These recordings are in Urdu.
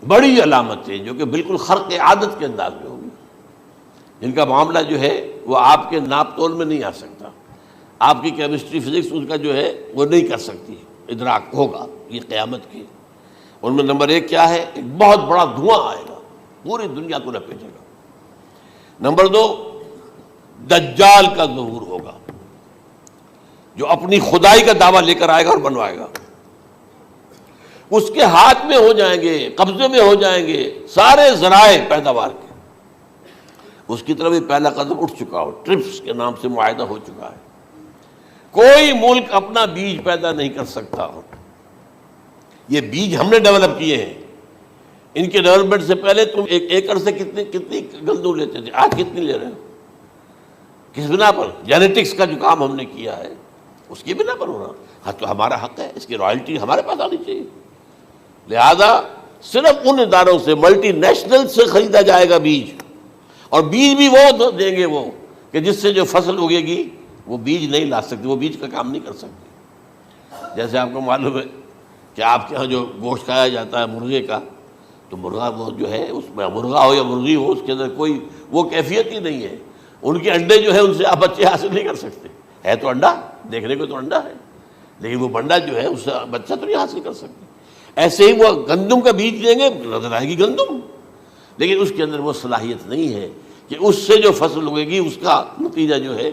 بڑی علامتیں جو کہ بالکل خرق عادت کے انداز میں ہوگی، جن کا معاملہ جو ہے وہ آپ کے ناپ تول میں نہیں آ سکتا، آپ کی کیمسٹری فزکس اس کا جو ہے وہ نہیں کر سکتی، ادراک ہوگا یہ قیامت کی۔ ان میں نمبر 1 کیا ہے؟ ایک بہت بڑا دھواں آئے گا، پوری دنیا کو لپیٹے گا۔ نمبر 2، دجال کا ظہور ہوگا، جو اپنی خدائی کا دعویٰ لے کر آئے گا اور بنوائے گا۔ اس کے ہاتھ میں ہو جائیں گے، قبضے میں ہو جائیں گے سارے ذرائع پیداوار کے۔ اس کی طرف بھی پہلا قدم اٹھ چکا ہو، ٹرپس کے نام سے معاہدہ ہو چکا ہے۔ کوئی ملک اپنا بیج پیدا نہیں کر سکتا ہو، یہ بیج ہم نے ڈیولپ کیے ہیں۔ ان کے ڈیولپمنٹ سے پہلے تم ایک ایکڑ سے کتنی گندم لیتے تھے، آج کتنی لے رہے ہو؟ کس بنا پر؟ جینیٹکس کا جو کام ہم نے کیا ہے اس کی بنا پر ہو رہا۔ ہاں تو ہمارا حق ہے، اس کی رائلٹی ہمارے پاس آنی چاہیے۔ لہذا صرف ان اداروں سے، ملٹی نیشنل سے خریدا جائے گا بیج، اور بیج بھی وہ دیں گے وہ کہ جس سے جو فصل اگے گی وہ بیج نہیں لا سکتی، وہ بیج کا کام نہیں کر سکتی۔ جیسے آپ کو معلوم ہے کہ آپ کے ہاں جو گوشت کھایا جاتا ہے مرغے کا، تو مرغا وہ جو ہے اس میں مرغا ہو یا مرغی ہو، اس کے اندر کوئی وہ کیفیت ہی نہیں ہے۔ ان کے انڈے جو ہے ان سے آپ بچے حاصل نہیں کر سکتے، ہے تو انڈا، دیکھنے کو تو انڈا ہے، لیکن وہ بنڈا جو ہے اس سے بچہ تو نہیں حاصل کر سکتے۔ ایسے ہی وہ گندم کا بیج دیں گے، نظر آئے گی گندم، لیکن اس کے اندر وہ صلاحیت نہیں ہے کہ اس سے جو فصل اگے گی اس کا نتیجہ جو ہے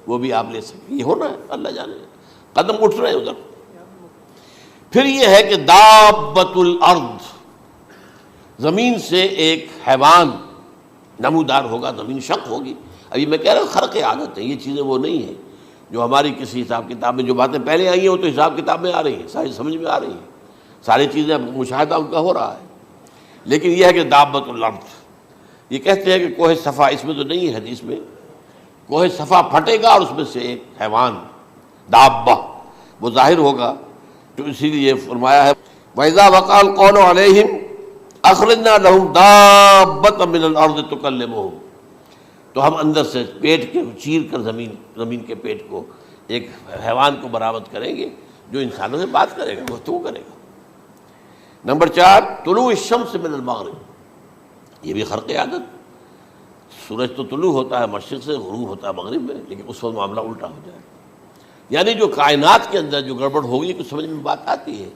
وہ بھی آپ لے سکیں۔ یہ ہونا ہے، اللہ جانے، قدم اٹھ رہے ہیں ادھر۔ پھر یہ ہے کہ دابۃ الارض، زمین سے ایک حیوان نمودار ہوگا، زمین شق ہوگی۔ ابھی میں کہہ رہا ہوں خرق عادت ہے، یہ چیزیں وہ نہیں ہیں جو ہماری کسی حساب کتاب میں جو باتیں پہلے آئی ہیں وہ تو حساب کتاب میں آ رہی ہیں، ساری سمجھ میں آ رہی ہیں، ساری چیزیں مشاہدہ ان کا ہو رہا ہے۔ لیکن یہ ہے کہ دابۃ الارض، یہ کہتے ہیں کہ کوہ صفا، اس میں تو نہیں ہے حدیث میں، کوہ صفا پھٹے گا اور اس میں سے ایک حیوان دابہ وہ ظاہر ہوگا، تو اسی لیے فرمایا ہے وَإِذَا وَقَعَ الْقَوْلُ عَلَيْهِمْ أَخْرَجْنَا لَهُمْ دَابَّةً مِّنَ الْأَرْضِ تُكَلِّمُهُمْ، تو ہم اندر سے پیٹ کے چیر کر زمین کے پیٹ کو ایک حیوان کو برآمد کریں گے جو انسانوں سے بات کرے گا، گفتگو کرے گا۔ نمبر 4، طلوع الشمس من المغرب، یہ بھی خرق عادت، سورج تو طلوع ہوتا ہے مشرق سے، غروب ہوتا ہے مغرب میں، لیکن اس وقت معاملہ الٹا ہو جائے، یعنی جو کائنات کے اندر جو گڑبڑ ہوگی کچھ سمجھ میں بات آتی ہے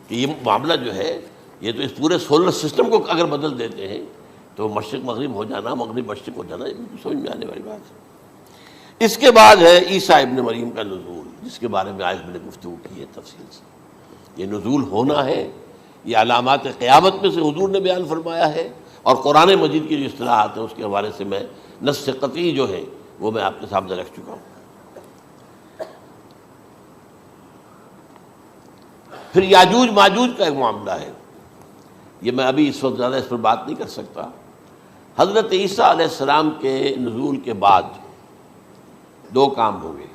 کہ یہ معاملہ جو ہے یہ تو اس پورے سولر سسٹم کو اگر بدل دیتے ہیں تو مشرق مغرب ہو جانا، مغرب مشرق ہو جانا، یہ سمجھ میں آنے والی بات ہے۔ اس کے بعد ہے عیسیٰ ابن مریم کا نزول، جس کے بارے میں آج میں نے گفتگو کی ہے تفصیل سے۔ یہ نزول ہونا ہے، یہ علامات قیامت میں سے حضور نے بیان فرمایا ہے، اور قرآن مجید کی جو اصطلاحات ہیں اس کے حوالے سے میں نص قطعی جو ہے وہ میں آپ کے سامنے رکھ چکا ہوں۔ پھر یاجوج ماجوج کا ایک معاملہ ہے، یہ میں ابھی اس وقت زیادہ اس پر بات نہیں کر سکتا۔ حضرت عیسیٰ علیہ السلام کے نزول کے بعد 2 کام ہوں گے،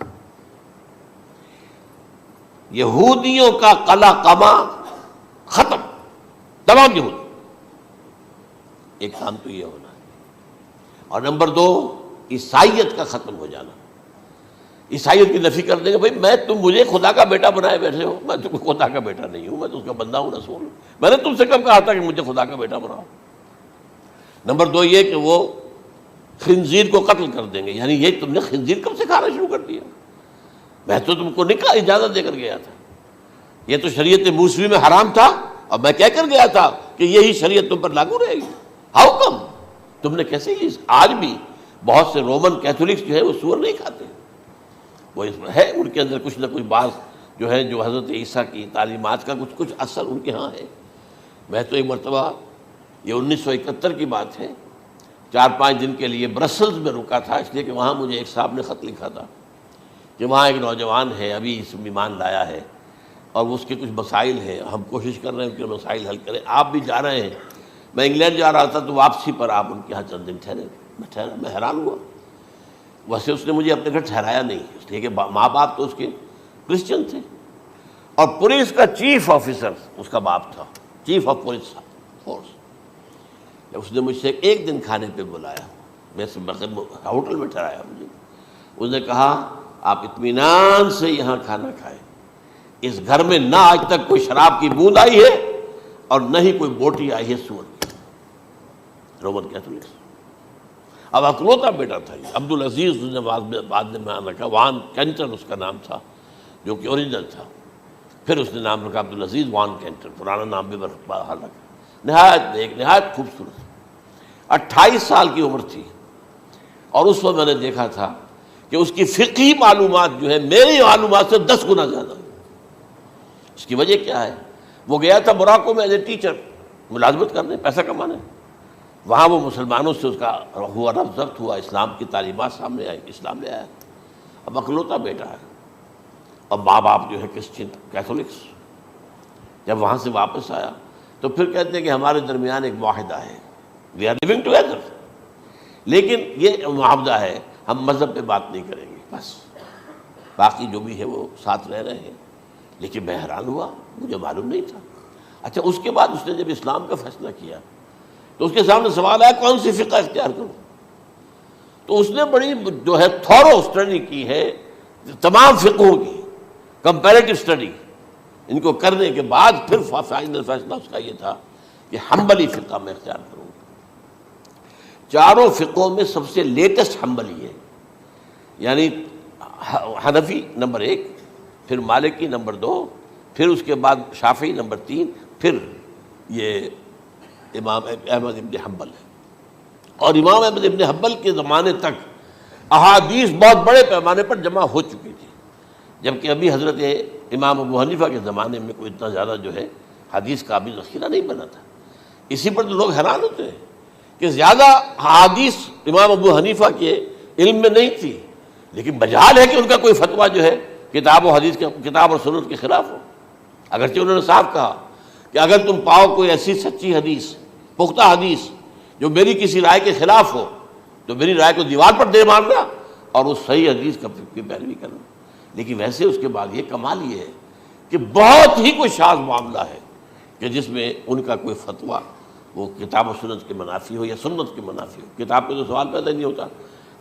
یہودیوں کا قلع قمع ختم، تمام یہود، ایک کام تو یہ ہونا ہے، اور نمبر 2 عیسائیت کا ختم ہو جانا۔ عیسائیت کی نفی کر دیں گے، بھائی تم مجھے خدا کا بیٹا بنائے بیٹھے ہو، میں تم خدا کا بیٹا نہیں ہوں، میں تو اس کا بندہ ہوں، رسول ہوں، میں نے تم سے کب کہا تھا کہ مجھے خدا کا بیٹا بناؤ۔ نمبر 2 یہ کہ وہ خنزیر کو قتل کر دیں گے، یعنی یہ تم نے خنزیر کب سے کھانا شروع کر دیا؟ میں تو تم کو نکاح اجازت دے کر گیا تھا، یہ تو شریعت موسوی میں حرام تھا، اور میں کہہ کر گیا تھا کہ یہی شریعت تم پر لاگو رہے گی، ہاؤ کم؟ تم نے کیسے یہ؟ آج بھی بہت سے رومن کیتھولکس جو ہے وہ سور نہیں کھاتے، وہ اس میں ہے ان کے اندر کچھ نہ کچھ بات جو ہے جو حضرت عیسیٰ کی تعلیمات کا کچھ اثر ان کے ہاں ہے۔ میں تو ایک مرتبہ، یہ 1971 کی بات ہے، 4-5 دن کے لیے برسلز میں رکا تھا، اس لیے کہ وہاں مجھے ایک صاحب نے خط لکھا تھا کہ وہاں ایک نوجوان ہے، ابھی اس ایمان لایا ہے، اور اس کے کچھ مسائل ہیں، ہم کوشش کر رہے ہیں ان کے مسائل حل کریں، آپ بھی جا رہے ہیں۔ میں انگلینڈ جا رہا تھا تو واپسی پر آپ ان کے یہاں چند دن ٹھہرے، میں حیران ہوا۔ ویسے اس نے مجھے اپنے گھر ٹھہرایا نہیں، اس لیے کہ ماں باپ تو اس کے کرسچن تھے، اور پولیس کا چیف آفیسر اس کا باپ تھا، چیف آف پولیس فورس۔ اس نے مجھ سے 1 دن کھانے پہ بلایا، میں ہوٹل میں ٹھہرایا مجھے، اس نے کہا آپ اطمینان سے یہاں کھانا کھائیں، اس گھر میں نہ آج تک کوئی شراب کی بوند آئی ہے، اور نہ ہی کوئی بوٹی آئی ہے سور کی، رومن کیتھولکس۔ اب اکلوتا بیٹا تھا یہ عبد العزیز، اس نے بعد میں بیان رکھا، وان کینٹر اس کا نام تھا جو کہ اوریجنل تھا، پھر اس نے نام رکھا عبد العزیز وان کینٹر، پرانا نام بھی بہرحال رکھا۔ نہایت خوبصورت، 28 سال کی عمر تھی، اور اس وقت میں نے دیکھا تھا کہ اس کی فقہی معلومات جو ہے میری معلومات سے 10 گنا زیادہ۔ اس کی وجہ کیا ہے؟ وہ گیا تھا موراکو میں ایز اے ٹیچر، ملازمت کرنے، پیسہ کمانے، وہاں وہ مسلمانوں سے اس کا ہوا ربط ضبط ہوا، اسلام کی تعلیمات سامنے آئی، اسلام لے آیا۔ اب اکلوتا بیٹا ہے، اور ماں باپ جو ہے کرسچن کیتھولکس۔ جب وہاں سے واپس آیا تو پھر کہتے ہیں کہ ہمارے درمیان ایک معاہدہ ہے، وی آر لیونگ ٹوگیدر، لیکن یہ معاہدہ ہے ہم مذہب پہ بات نہیں کریں گے، بس باقی جو بھی ہے وہ ساتھ رہ رہے ہیں۔ لیکن میں حیران ہوا، مجھے معلوم نہیں تھا۔ اچھا، اس کے بعد اس نے جب اسلام کا فیصلہ کیا تو اس کے سامنے سوال آیا کون سی فقہ اختیار کروں؟ تو اس نے بڑی جو ہے تھورو اسٹڈی کی ہے تمام فقہوں کی، کمپیریٹو اسٹڈی، ان کو کرنے کے بعد پھر فائنل فیصلہ اس کا یہ تھا کہ حنبلی فقہ میں اختیار کروں۔ چاروں فقہوں میں سب سے لیٹسٹ حنبلی ہے، یعنی حنفی نمبر 1، پھر مالکی نمبر 2، پھر اس کے بعد شافعی نمبر 3، پھر یہ امام احمد ابن حنبل ہے۔ اور امام احمد ابن حنبل کے زمانے تک احادیث بہت بڑے پیمانے پر جمع ہو چکی تھی، جبکہ ابھی حضرت امام ابو حنیفہ کے زمانے میں کوئی اتنا زیادہ جو ہے حدیث کا بھی ذخیرہ نہیں بنا تھا۔ اسی پر تو لوگ حیران ہوتے ہیں کہ زیادہ حدیث امام ابو حنیفہ کے علم میں نہیں تھی، لیکن مجال ہے کہ ان کا کوئی فتویٰ جو ہے کتاب و حدیث کے، کتاب اور سنت کے خلاف ہو۔ اگرچہ انہوں نے صاف کہا کہ اگر تم پاؤ کوئی ایسی سچی حدیث، پختہ حدیث جو میری کسی رائے کے خلاف ہو تو میری رائے کو دیوار پر دے مارنا اور اس صحیح حدیث کی پیروی کرنا۔ لیکن ویسے اس کے بعد یہ کمال یہ ہے کہ بہت ہی کوئی شاذ معاملہ ہے کہ جس میں ان کا کوئی فتویٰ وہ کتاب و سنت کے منافی ہو یا سنت کے منافی ہو۔ کتاب پہ تو سوال پیدا نہیں ہوتا،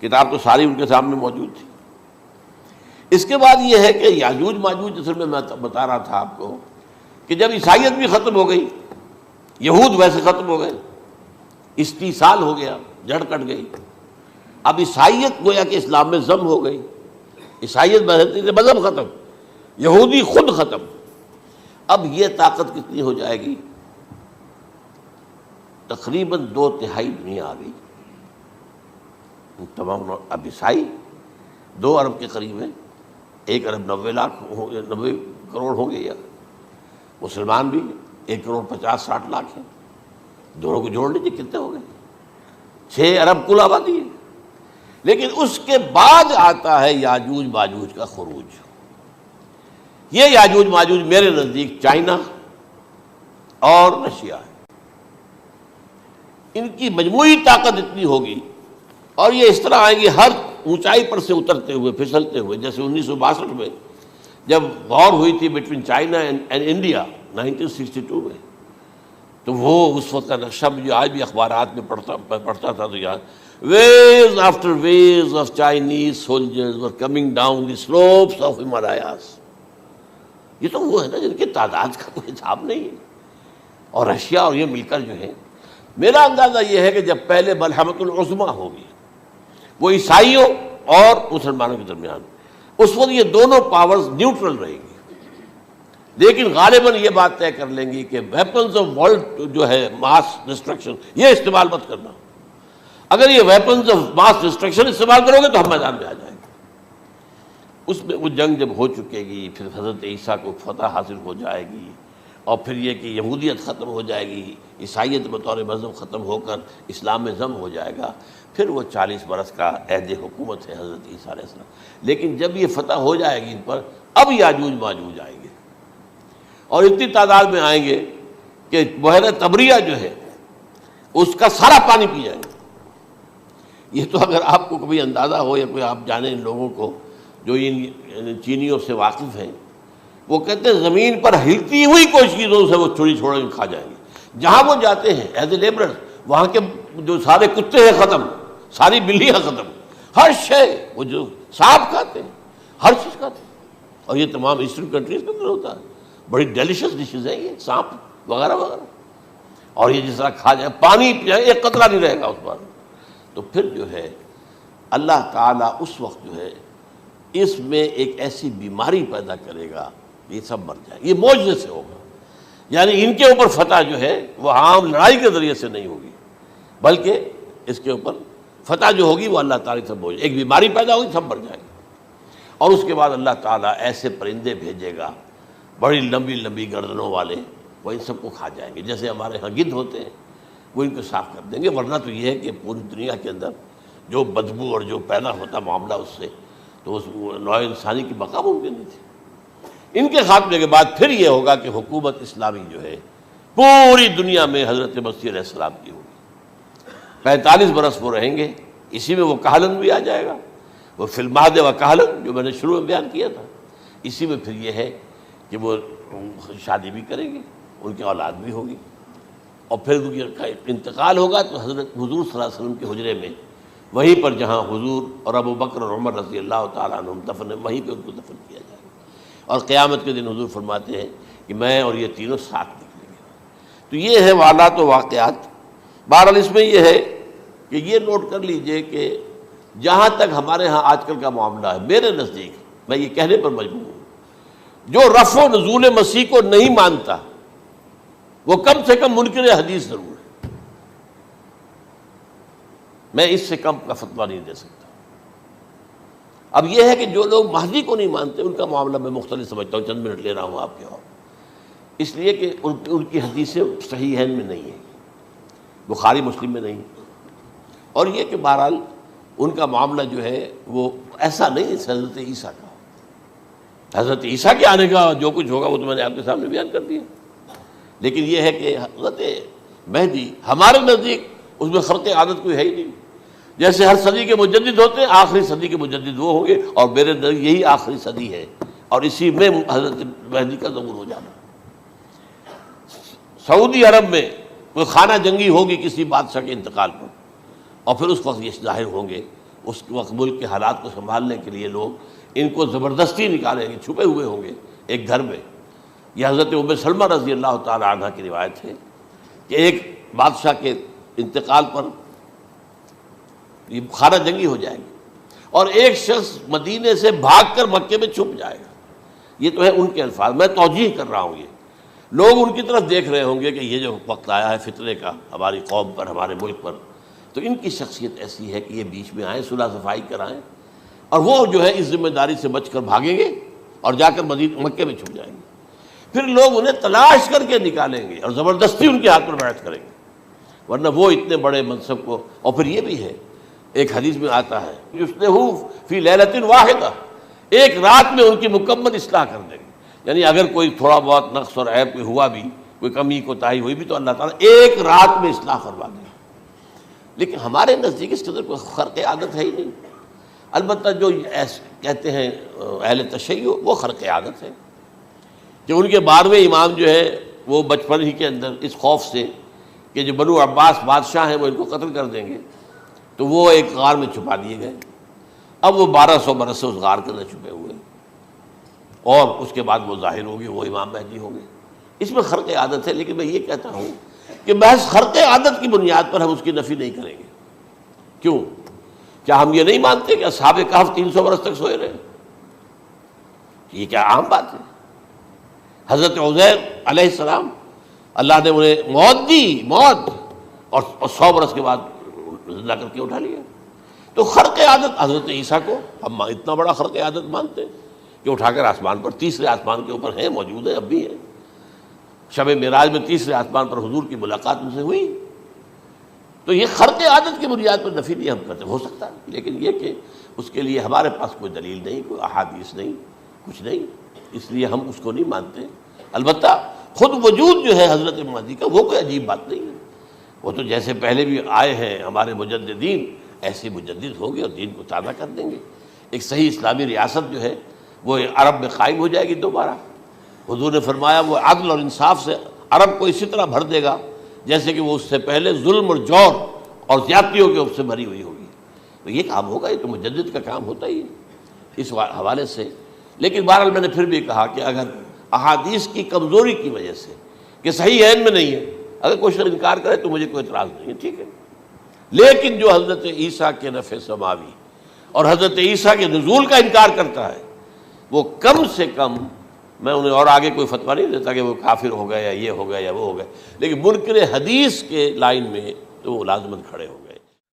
کتاب تو ساری ان کے سامنے موجود تھی۔ اس کے بعد یہ ہے کہ یاجوج ماجوج، جس میں بتا رہا تھا آپ کو کہ جب عیسائیت بھی ختم ہو گئی، یہود ویسے ختم ہو گئے، استیصال ہو گیا، جڑ کٹ گئی، اب عیسائیت گویا کہ اسلام میں ضم ہو گئی، عیسائیت مذہب ختم، یہودی خود ختم۔ اب یہ طاقت کتنی ہو جائے گی؟ تقریباً 2/3 دنیا آ گئی، تمام اب عیسائی 2 ارب کے قریب ہیں، 1 ارب 90 کروڑ ہوں گے، یا مسلمان بھی 1 کروڑ 50-60 لاکھ ہیں، دونوں کو جوڑ لیجیے کتنے ہو گئے؟ 6 ارب کل آبادی ہے۔ لیکن اس کے بعد آتا ہے یاجوج ماجوج کا خروج۔ یہ یاجوج ماجوج میرے نزدیک چائنا اور رشیا ہے، ان کی مجموعی طاقت اتنی ہوگی، اور یہ اس طرح آئیں گے ہر اونچائی پر سے اترتے ہوئے، پھسلتے ہوئے۔ جیسے 1962 میں جب وار ہوئی تھی بٹوین چائنا اینڈ انڈیا 1962 میں، تو وہ اس وقت کا نقشہ مجھے آج بھی اخبارات میں پڑھتا تھا تو یاد، waves after waves of Chinese soldiers were coming down the slopes of Himalayas۔ یہ تو وہ ہے نا جن کی تعداد کا کوئی حساب نہیں ہے، اور رشیا اور یہ مل کر جو ہے، میرا اندازہ یہ ہے کہ جب پہلے ملحمۃ العظمیٰ ہوگی وہ عیسائیوں اور مسلمانوں کے درمیان، اس وقت یہ دونوں پاورز نیوٹرل رہیں گی، لیکن غالباً یہ بات طے کر لیں گی کہ ویپنز آف ورلڈ جو ہے ماس ڈسٹرکشن، یہ استعمال مت کرنا۔ اگر یہ ویپنز آف ماس ڈسٹرکشن استعمال کرو گے تو ہم میدان میں آ جائیں گے۔ اس میں وہ جنگ جب ہو چکے گی، پھر حضرت عیسیٰ کو فتح حاصل ہو جائے گی، اور پھر یہ کہ یہودیت ختم ہو جائے گی، عیسائیت بطور مذہب ختم ہو کر اسلام میں ضم ہو جائے گا، پھر وہ 40 برس کا عہد حکومت ہے حضرت عیسیٰ علیہ السلام۔ لیکن جب یہ فتح ہو جائے گی ان پر، اب یاجوج ماجوج آئیں گے، اور اتنی تعداد میں آئیں گے کہ بحیرہ طبریہ جو ہے اس کا سارا پانی پی جائیں گے۔ یہ تو اگر آپ کو کبھی اندازہ ہو یا کوئی آپ جانیں ان لوگوں کو جو ان چینیوں سے واقف ہیں، وہ کہتے ہیں زمین پر ہلتی ہوئی کوئی چیزوں سے وہ چھوڑ کے کھا جائیں گے۔ جہاں وہ جاتے ہیں ایز اے لیبرر، وہاں کے جو سارے کتے ہیں ختم، ساری بلیاں ختم، ہر شے، وہ جو سانپ کھاتے ہیں، ہر چیز کھاتے ہیں، اور یہ تمام ایسٹرن کنٹریز کے اندر ہوتا ہے، بڑی ڈیلیشس ڈشز ہیں یہ سانپ وغیرہ وغیرہ۔ اور یہ جس طرح کھا جائے، پانی پیا ایک قطرہ نہیں رہے گا اس پر، تو پھر جو ہے اللہ تعالیٰ اس وقت جو ہے اس میں ایک ایسی بیماری پیدا کرے گا، یہ سب مر جائے، یہ معجزے سے ہوگا۔ یعنی ان کے اوپر فتح جو ہے وہ عام لڑائی کے ذریعے سے نہیں ہوگی، بلکہ اس کے اوپر فتح جو ہوگی وہ اللہ تعالیٰ سے بوجھ، ایک بیماری پیدا ہوگی، سب مر جائے گا۔ اور اس کے بعد اللہ تعالیٰ ایسے پرندے بھیجے گا بڑی لمبی لمبی گردنوں والے، وہ ان سب کو کھا جائیں گے، جیسے ہمارے ہاں گدھ ہوتے ہیں، وہ ان کو صاف کر دیں گے۔ ورنہ تو یہ ہے کہ پوری دنیا کے اندر جو بدبو اور جو پیدا ہوتا معاملہ اس سے، تو اس نوع انسانی کی بقا ممکن نہیں تھی۔ ان کے خاتمے کے بعد پھر یہ ہوگا کہ حکومت اسلامی جو ہے پوری دنیا میں حضرت مسیح علیہ السلام کی ہوگی۔ 45 برس وہ رہیں گے، اسی میں وہ کہلن بھی آ جائے گا، وہ فی المہد و کہلن جو میں نے شروع میں بیان کیا تھا، اسی میں پھر یہ ہے کہ وہ شادی بھی کریں گے، ان کی اولاد بھی ہوگی، اور پھر ان کا انتقال ہوگا تو حضرت حضور صلی اللہ علیہ وسلم کے حجرے میں، وہیں پر جہاں حضور اور ابو بکر اور عمر رضی اللہ تعالیٰ عنہم دفن ہیں، وہیں پہ ان کو دفن کیا جائے گا۔ اور قیامت کے دن حضور فرماتے ہیں کہ میں اور یہ تینوں ساتھ نکلیں گے۔ تو یہ ہے حالات و واقعات۔ بہرحال اس میں یہ ہے کہ یہ نوٹ کر لیجئے کہ جہاں تک ہمارے ہاں آج کل کا معاملہ ہے، میرے نزدیک میں یہ کہنے پر مجبور ہوں، جو رفع و نزول مسیح کو نہیں مانتا وہ کم سے کم منکر حدیث ضرور ہے۔ میں اس سے کم کا فتویٰ نہیں دے سکتا۔ اب یہ ہے کہ جو لوگ مہدی کو نہیں مانتے ان کا معاملہ میں مختلف سمجھتا ہوں، چند منٹ لے رہا ہوں آپ کے، اور اس لیے کہ ان کی حدیثیں صحیحین میں نہیں ہیں، بخاری مسلم میں نہیں، اور یہ کہ بہرحال ان کا معاملہ جو ہے وہ ایسا نہیں ہے حضرت عیسیٰ کا۔ حضرت عیسیٰ کے آنے کا جو کچھ ہوگا وہ تو میں نے آپ کے سامنے بیان کر دیا، لیکن یہ ہے کہ حضرت مہدی ہمارے نزدیک اس میں خرق عادت کوئی ہے ہی نہیں۔ جیسے ہر صدی کے مجدد ہوتے ہیں، آخری صدی کے مجدد وہ ہوں گے، اور میرے نزدیک یہی آخری صدی ہے، اور اسی میں حضرت مہدی کا ظہور ہو جانا۔ سعودی عرب میں کوئی خانہ جنگی ہوگی کسی بادشاہ کے انتقال پر، اور پھر اس وقت یہ ظاہر ہوں گے، اس وقت ملک کے حالات کو سنبھالنے کے لیے لوگ ان کو زبردستی نکالیں گے، چھپے ہوئے ہوں گے ایک گھر میں۔ یہ حضرت ام سلمہ رضی اللہ تعالی عنہ کی روایت ہے کہ ایک بادشاہ کے انتقال پر یہ خانہ جنگی ہو جائے گی، اور ایک شخص مدینے سے بھاگ کر مکے میں چھپ جائے گا۔ یہ تو ہے ان کے الفاظ، میں توجیہ کر رہا ہوں۔ یہ لوگ ان کی طرف دیکھ رہے ہوں گے کہ یہ جو وقت آیا ہے فتنے کا ہماری قوم پر، ہمارے ملک پر، تو ان کی شخصیت ایسی ہے کہ یہ بیچ میں آئیں، صلح صفائی کرائیں، اور وہ جو ہے اس ذمہ داری سے بچ کر بھاگیں گے اور جا کر مکے میں چھپ جائیں گے۔ پھر لوگ انہیں تلاش کر کے نکالیں گے اور زبردستی ان کے ہاتھ پر بیعت کریں گے، ورنہ وہ اتنے بڑے منصب کو۔ اور پھر یہ بھی ہے، ایک حدیث میں آتا ہے یصلحُ فی لیلۃ واحدہ، ایک رات میں ان کی مکمل اصلاح کر دیں گے۔ یعنی اگر کوئی تھوڑا بہت نقص اور عیب کوئی ہوا بھی، کوئی کمی کوتاہی ہوئی بھی، تو اللہ تعالیٰ ایک رات میں اصلاح کروا دیں گے۔ لیکن ہمارے نزدیک اس قدر کوئی خرق عادت ہے ہی نہیں۔ البتہ جو کہتے ہیں اہل تشیع، وہ خرق عادت ہے کہ ان کے 12ویں امام جو ہے وہ بچپن ہی کے اندر اس خوف سے کہ جو بنو عباس بادشاہ ہیں وہ ان کو قتل کر دیں گے، تو وہ ایک غار میں چھپا دیے گئے۔ اب وہ 1200 برس سے اس غار کے اندر چھپے ہوئے، اور اس کے بعد وہ ظاہر ہوگی، وہ امام مہدی ہوں گے۔ اس میں خرق عادت ہے، لیکن میں یہ کہتا ہوں کہ محض خرق عادت کی بنیاد پر ہم اس کی نفی نہیں کریں گے۔ کیوں؟ کیا ہم یہ نہیں مانتے کہ اصحاب کہف 300 برس تک سوئے رہے؟ یہ کیا عام بات ہے؟ حضرت عزیر علیہ السلام، اللہ نے انہیں موت دی، موت، اور 100 برس کے بعد زندہ کر کے اٹھا لیا۔ تو خرق عادت حضرت عیسیٰ کو ہم اتنا بڑا خرق عادت مانتے ہیں کہ اٹھا کر آسمان پر، تیسرے آسمان کے اوپر ہیں، موجود ہیں، اب بھی ہیں۔ شب معراج میں تیسرے آسمان پر حضور کی ملاقات ان سے ہوئی۔ تو یہ خرق عادت کی بنیاد پر نفی نہیں ہم کرتے، ہو سکتا ہے، لیکن یہ کہ اس کے لیے ہمارے پاس کوئی دلیل نہیں، کوئی احادیث نہیں، کچھ نہیں، اس لیے ہم اس کو نہیں مانتے۔ البتہ خود وجود جو ہے حضرت مہدی کا وہ کوئی عجیب بات نہیں ہے، وہ تو جیسے پہلے بھی آئے ہیں ہمارے مجددین، ایسے مجدد ہوں گے اور دین کو تازہ کر دیں گے۔ ایک صحیح اسلامی ریاست جو ہے وہ عرب میں قائم ہو جائے گی دوبارہ۔ حضور نے فرمایا وہ عدل اور انصاف سے عرب کو اسی طرح بھر دے گا جیسے کہ وہ اس سے پہلے ظلم اور جور اور زیادتیوں کے سے بھری ہوئی ہوگی۔ تو یہ کام ہوگا، یہ تو مجدد کا کام ہوتا ہی ہے اس حوالے سے۔ لیکن بہرحال میں نے پھر بھی کہا کہ اگر احادیث کی کمزوری کی وجہ سے کہ صحیح عین میں نہیں ہے، اگر کوئی شخص انکار کرے تو مجھے کوئی اعتراض نہیں ہے، ٹھیک ہے، لیکن جو حضرت عیسیٰ کے نفع سماوی اور حضرت عیسیٰ کے نزول کا انکار کرتا ہے وہ کم سے کم، میں انہیں اور آگے کوئی فتویٰ نہیں دیتا کہ وہ کافر ہو گئے یا یہ ہو گیا یا وہ ہو گیا، لیکن منکر حدیث کے لائن میں تو وہ لازماً کھڑے ہو گئے۔